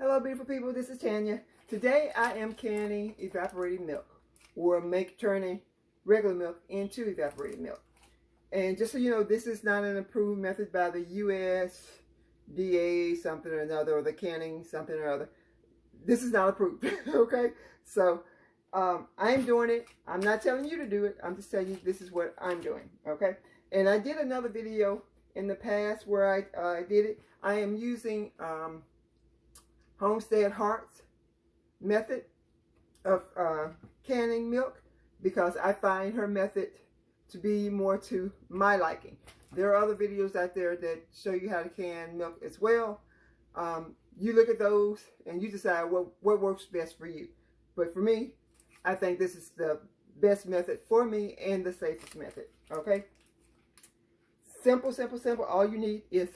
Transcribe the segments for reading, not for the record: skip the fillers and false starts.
Hello beautiful people, this is Tanya. Today I am canning evaporated milk, or turning regular milk into evaporated milk. And just so you know, this is not an approved method by the USDA something or another, or the canning something or other. This is not approved, okay? So I'm doing it. I'm not telling you to do it. I'm just telling you this is what I'm doing, okay? And I did another video in the past where I did it. I am using Homestead Heart's method of canning milk because I find her method to be more to my liking. There are other videos out there that show you how to can milk as well. You look at those and you decide what works best for you. But for me, I think this is the best method for me and the safest method, okay? Simple, simple, simple. All you need is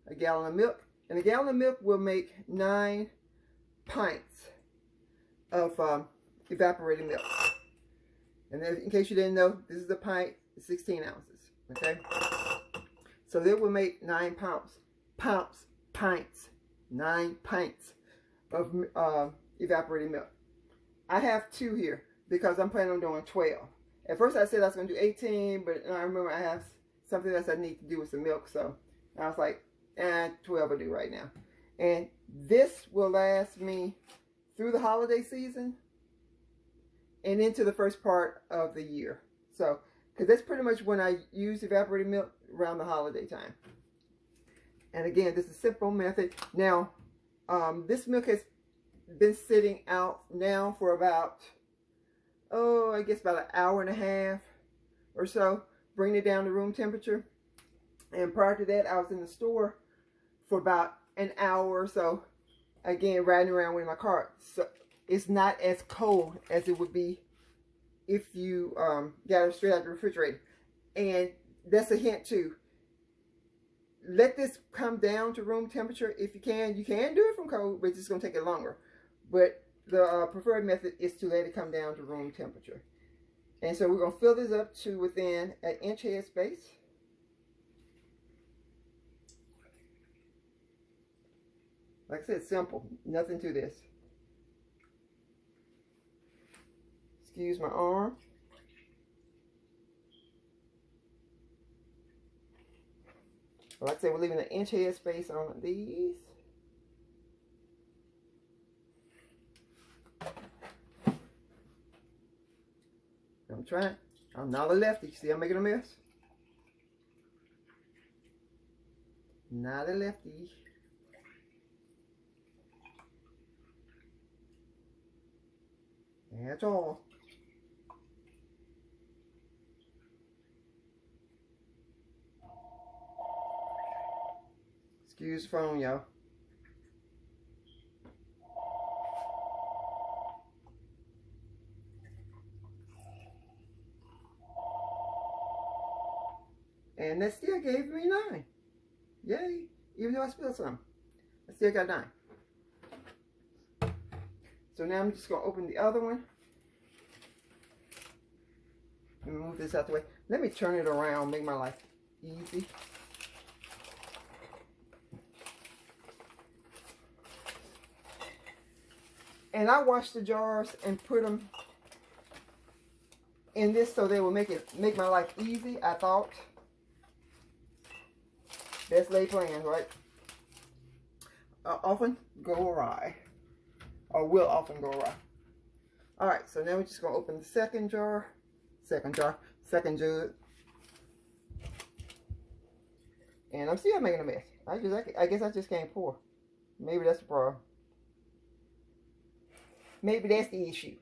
a gallon of milk. And a gallon of milk will make 9 pints of evaporated milk. And then, in case you didn't know, this is a pint, 16 ounces. Okay? So that will make 9 pints, 9 pints of evaporated milk. I have 2 here because I'm planning on doing 12. At first I said I was going to do 18, but I remember I have something else I need to do with some milk. So I was like, 12 will do right now. And this will last me through the holiday season and into the first part of the year. So, because that's pretty much when I use evaporated milk, around the holiday time. And again, this is a simple method. Now, this milk has been sitting out now for about, I guess about an hour and a half or so. Bring it down to room temperature. And prior to that, I was in the store for about an hour or so, again, riding around with my cart. So it's not as cold as it would be if you got it straight out of the refrigerator. And that's a hint too. Let this come down to room temperature if you can. You can do it from cold, but it's just going to take it longer. But the preferred method is to let it come down to room temperature. And so we're going to fill this up to within an inch head space. Like I said, simple. Nothing to this. Excuse my arm. Like I said, we're leaving an inch head space on these. I'm trying. I'm not a lefty. See, I'm making a mess. Not a lefty. That's all. Excuse the phone, y'all. And that still gave me 9. Yay. Even though I spilled some. I still got 9. So now I'm just going to open the other one. Let me move this out the way. Let me turn it around, make my life easy. And I washed the jars and put them in this so they will make my life easy, I thought. Best laid plans, right? Often go awry. Or will often go awry. Alright, so now we're just going to open the second jug. And I'm still making a mess. I guess I just can't pour. Maybe that's the problem. Maybe that's the issue.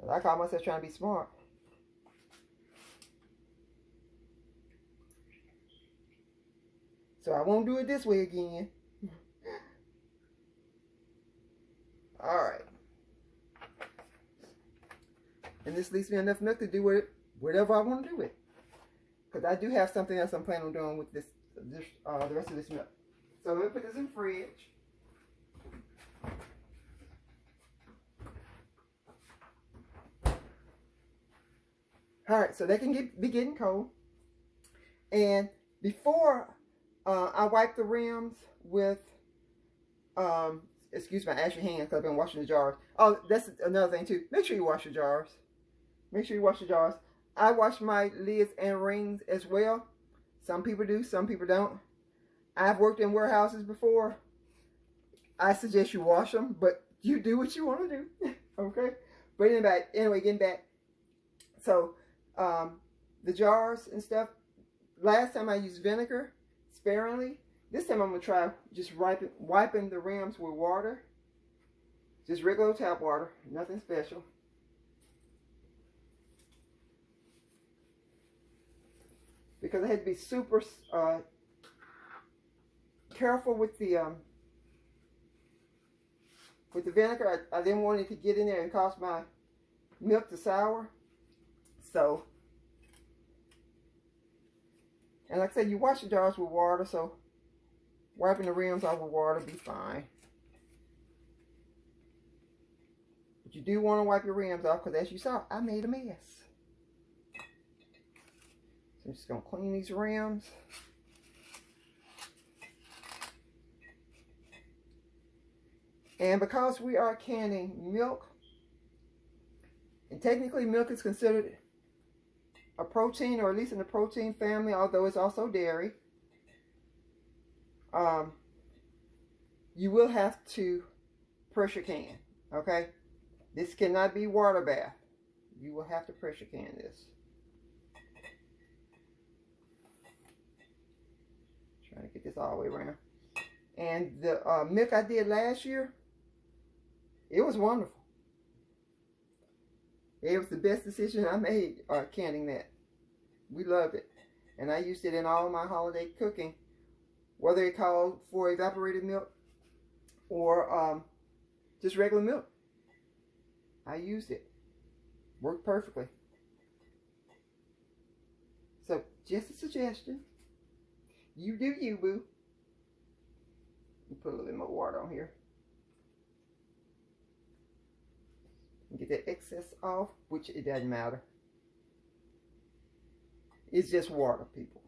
I call myself trying to be smart. So I won't do it this way again. Alright. And this leaves me enough milk to do with it, whatever I want to do with it. Because I do have something else I'm planning on doing with the rest of this milk. So let me put this in the fridge. Alright, so they can be getting cold. And Before I wipe the rims with, excuse my ashy hands because I've been washing the jars. Oh, that's another thing too. Make sure you wash your jars. Make sure you wash your jars. I wash my lids and rings as well. Some people do, some people don't. I've worked in warehouses before. I suggest you wash them, but you do what you want to do. Okay? But anyway, getting back. So, the jars and stuff. Last time I used vinegar sparingly. This time I'm going to try just wiping the rims with water. Just regular tap water. Nothing special. Because I had to be super careful with the vinegar. I didn't want it to get in there and cause my milk to sour. So, and like I said, you wash the jars with water, so wiping the rims off with water be fine. But you do want to wipe your rims off because as you saw, I made a mess. So I'm just going to clean these rims. And because we are canning milk, and technically milk is considered a protein, or at least in the protein family, although it's also dairy, you will have to pressure can, okay? This cannot be water bath. You will have to pressure can this. Trying to get this all the way around. And the milk I did last year, it was wonderful. It was the best decision I made canning that. We loved it. And I used it in all my holiday cooking, whether it called for evaporated milk or just regular milk. I used it. Worked perfectly. So, just a suggestion. You do you, boo. Put a little bit more water on here. Get that excess off, which it doesn't matter. It's just water, people.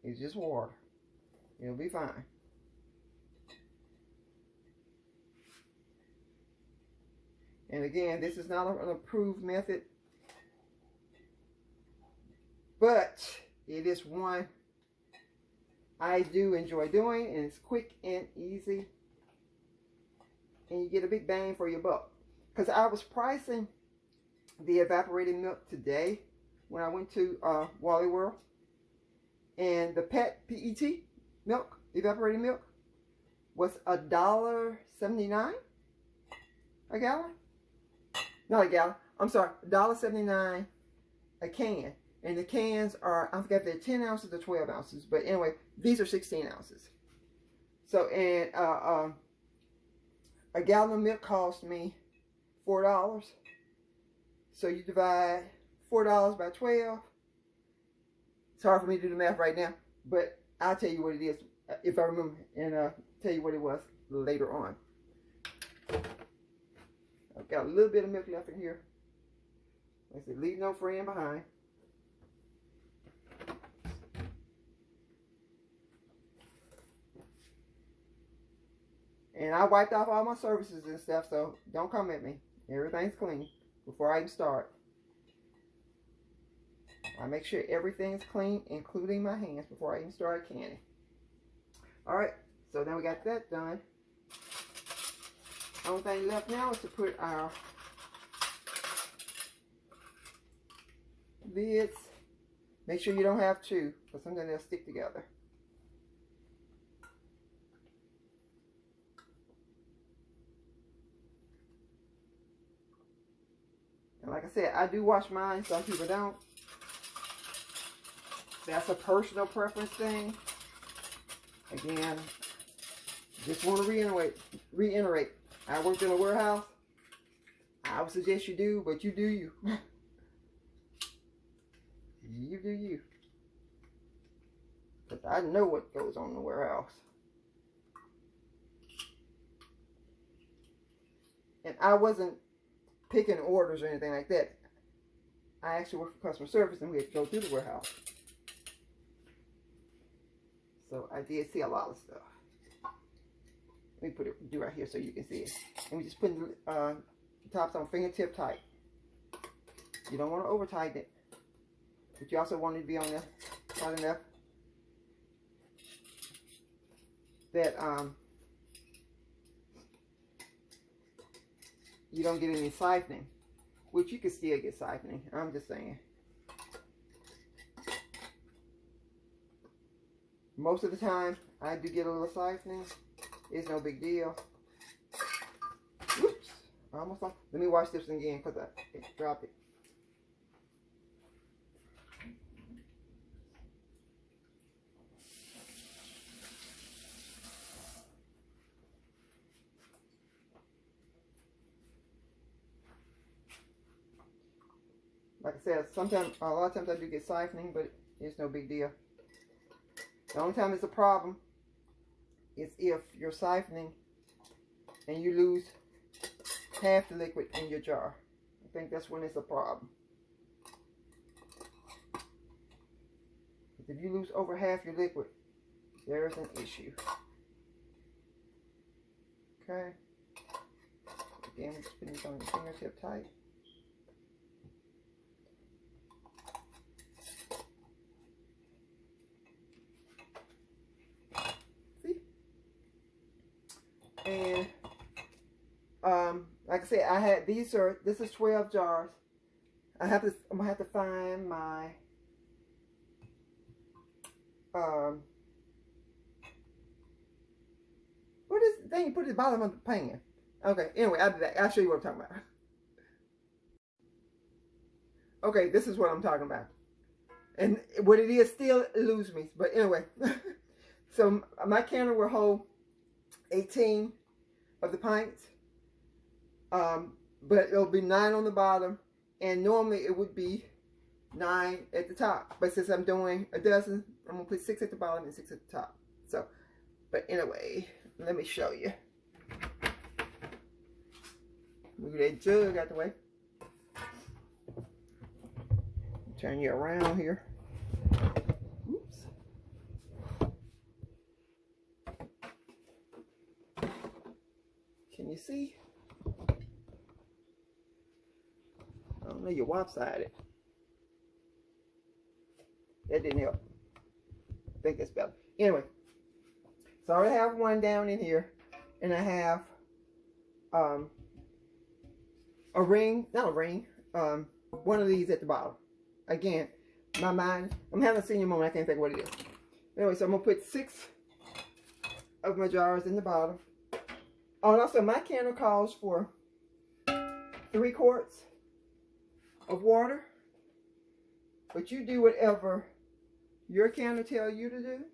It's just water. It'll be fine. And again, this is not an approved method, but it is one I do enjoy doing, and it's quick and easy, and you get a big bang for your buck. Because I was pricing the evaporated milk today when I went to Wally World, and the PET milk, evaporated milk, was $1.79 a gallon. Not a gallon. I'm sorry, $1.79 a can. And the cans are, I forgot if they're 10 ounces or 12 ounces. But anyway, these are 16 ounces. So, and a gallon of milk cost me $4. So you divide $4 by 12. It's hard for me to do the math right now. But I'll tell you what it is if I remember. And tell you what it was later on. I've got a little bit of milk left in here. Like I said, leave no friend behind. And I wiped off all my surfaces and stuff, so don't come at me. Everything's clean before I even start. I make sure everything's clean, including my hands, before I even start canning. Alright, so then we got that done. Only thing left now is to put our lids. Make sure you don't have two, because sometimes they'll stick together. And like I said, I do wash mine, some people don't. That's a personal preference thing. Again, just want to reiterate. I worked in a warehouse. I would suggest you do, but you do you. You do you. Because I know what goes on in the warehouse. And I wasn't picking orders or anything like that. I actually worked for customer service and we had to go through the warehouse. So I did see a lot of stuff. Let me do right here so you can see it. And we just put the tops on fingertip tight. You don't want to over tighten it, but you also want it to be on there tight enough that you don't get any siphoning, which you can still get siphoning. I'm just saying. Most of the time, I do get a little siphoning. It's no big deal. Whoops! I almost lost. Let me wash this again because I dropped it. Like I said, a lot of times I do get siphoning, but it's no big deal. The only time it's a problem is if you're siphoning and you lose half the liquid in your jar. I think that's when it's a problem. If you lose over half your liquid, there's an issue. Okay. Again, we're just putting this on the fingertip tight. And like I said, I had this is 12 jars. I'm gonna have to find my what is the thing you put at the bottom of the pan? Okay, anyway, I'll do that. I'll show you what I'm talking about. Okay, this is what I'm talking about. And what it is still eludes me. But anyway, so my canner will hold 18 of the pints, but it'll be 9 on the bottom, and normally it would be 9 at the top, but since I'm doing a dozen, I'm gonna put 6 at the bottom and 6 at the top. So, but anyway, let me show you. Move that jug out the way. Turn you around here. Oops. Can you see? I don't know, you're lopsided. That didn't help. I think that's better. Anyway, so I already have one down in here, and I have a ring, not a ring, one of these at the bottom. Again, my mind, I'm having a senior moment, I can't think of what it is. Anyway, so I'm gonna put 6 of my jars in the bottom. Oh, and also my canner calls for 3 quarts of water, but you do whatever your canner tells you to do.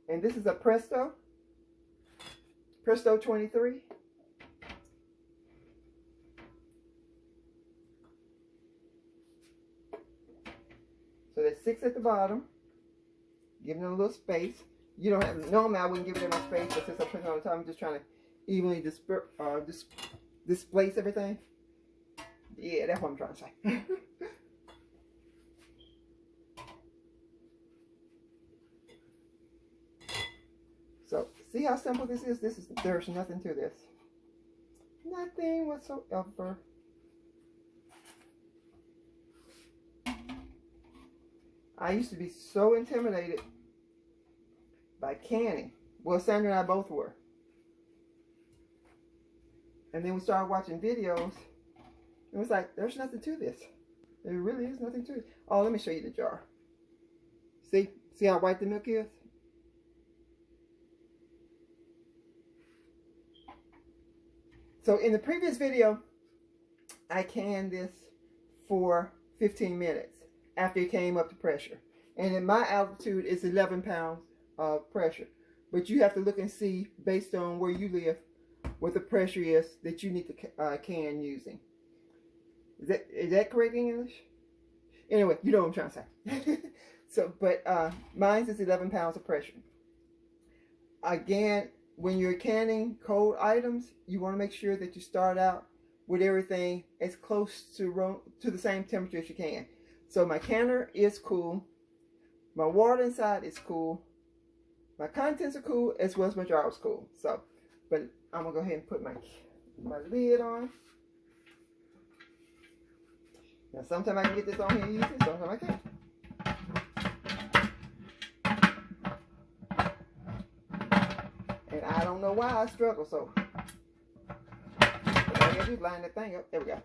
And this is a Presto 23. So there's 6 at the bottom, giving it a little space. You don't have, normally I wouldn't give it enough space, but since I'm putting it on the top, I'm just trying to evenly displace everything. Yeah, that's what I'm trying to say. So, see how simple this is? There's nothing to this. Nothing whatsoever. I used to be so intimidated by canning. Well, Sandra and I both were. And then we started watching videos. It was like, there's nothing to this. There really is nothing to it. Oh, let me show you the jar. See how white the milk is? So in the previous video, I canned this for 15 minutes after it came up to pressure. And in my altitude, it's 11 pounds of pressure. But you have to look and see, based on where you live, what the pressure is that you need to can using. Is that correct in English? Anyway, you know what I'm trying to say. So, but mine is 11 pounds of pressure. Again, when you're canning cold items, you want to make sure that you start out with everything as close to the same temperature as you can. So my canner is cool. My water inside is cool. my contents are cool as well as my jar was cool. So, but I'm gonna go ahead and put my lid on. Now, sometimes I can get this on here and use it, sometimes I can't. And I don't know why I struggle so. But I gotta do is line that thing up. There we go.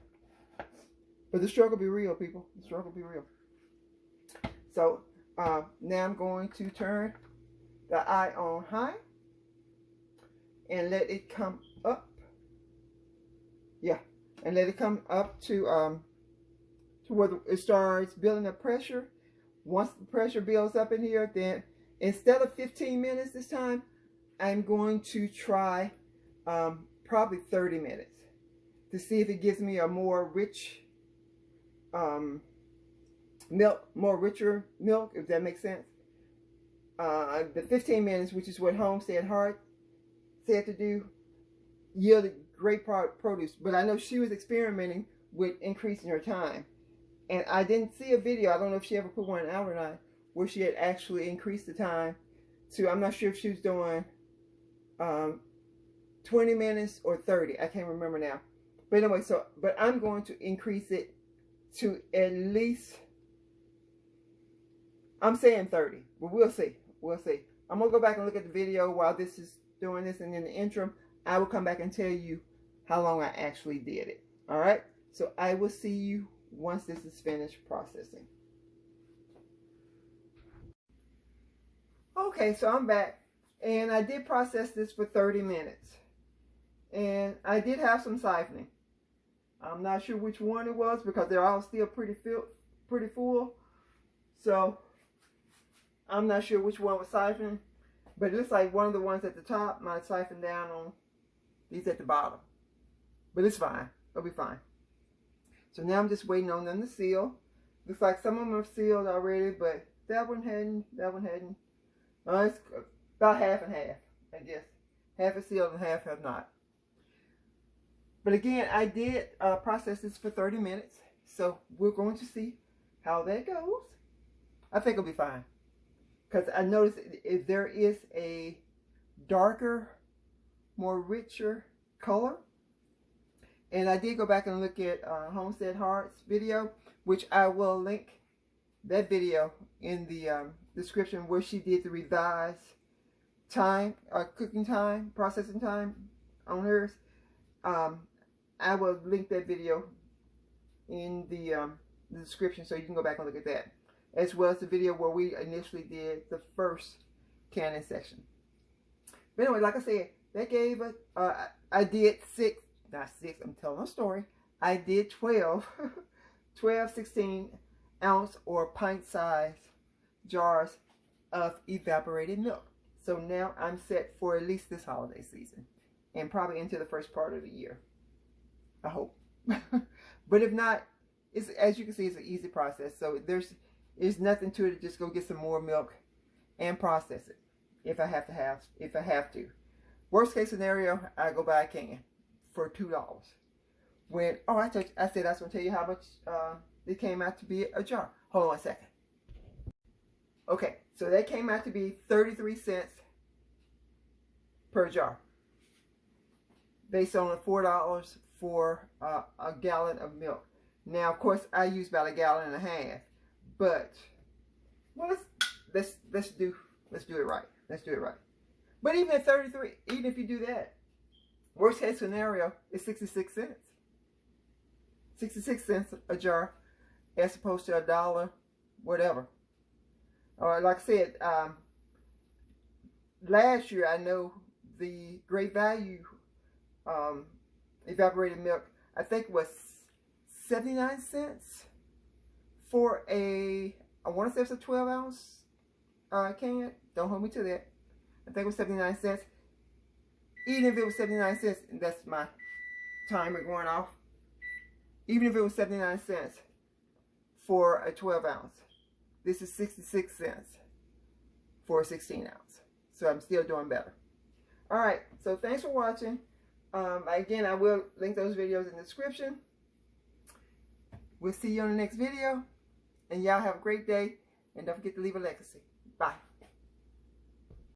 But the struggle be real, people. The struggle be real. So now I'm going to turn the eye on high and let it come up. Yeah, and let it come up to where it starts building up pressure. Once the pressure builds up in here, then instead of 15 minutes this time, I'm going to try probably 30 minutes to see if it gives me a more rich milk, more richer milk, if that makes sense. The 15 minutes, which is what Homestead Heart said to do, yielded great produce. But I know she was experimenting with increasing her time. And I didn't see a video, I don't know if she ever put one out or not, where she had actually increased the time to, I'm not sure if she was doing 20 minutes or 30. I can't remember now. But anyway, but I'm going to increase it to at least, I'm saying 30, but we'll see. We'll see. I'm going to go back and look at the video while this is doing this, and in the interim, I will come back and tell you how long I actually did it. All right? So I will see you once this is finished processing. Okay, so I'm back, and I did process this for 30 minutes. And I did have some siphoning. I'm not sure which one it was because they're all still pretty full. So I'm not sure which one was siphoning, but it looks like one of the ones at the top might siphon down on these at the bottom. But it's fine. It'll be fine. So now I'm just waiting on them to seal. Looks like some of them are sealed already, but that one hadn't. It's about half and half, I guess. Half is sealed and half have not. But again, I did process this for 30 minutes. So we're going to see how that goes. I think it'll be fine. Because I noticed if there is a darker, more richer color. And I did go back and look at Homestead Heart's video, which I will link that video in the description, where she did the revised time, cooking time, processing time on hers. I will link that video in the description so you can go back and look at that, as well as the video where we initially did the first canning section. But anyway, like I said, that gave us, I did not six, I'm telling a story. I did 12 16 ounce or pint size jars of evaporated milk. So now I'm set for at least this holiday season and probably into the first part of the year. I hope. But if not, it's, as you can see, it's an easy process. So there's nothing to it. Just go get some more milk and process it if I have to. Worst case scenario, I go buy a can for $2. When I said I was gonna tell you how much it came out to be a jar. Hold on one second. Okay, so that came out to be 33 cents per jar, based on the $4 for a gallon of milk. Now, of course, I use about 1.5 gallons, but well, let's do it right. Let's do it right. But even at 33, even if you do that, worst case scenario is 66 cents. 66 cents a jar, as opposed to $1, whatever. Like I said, last year I know the Great Value evaporated milk, I think, was 79 cents for I want to say it's a 12 ounce can. Don't hold me to that. I think it was 79 cents. Even if it was 79 cents, and that's my timer going off. Even if it was 79 cents for a 12 ounce, this is 66 cents for a 16 ounce. So I'm still doing better. All right, so thanks for watching. Again, I will link those videos in the description. We'll see you on the next video. And y'all have a great day. And don't forget to leave a legacy. Bye.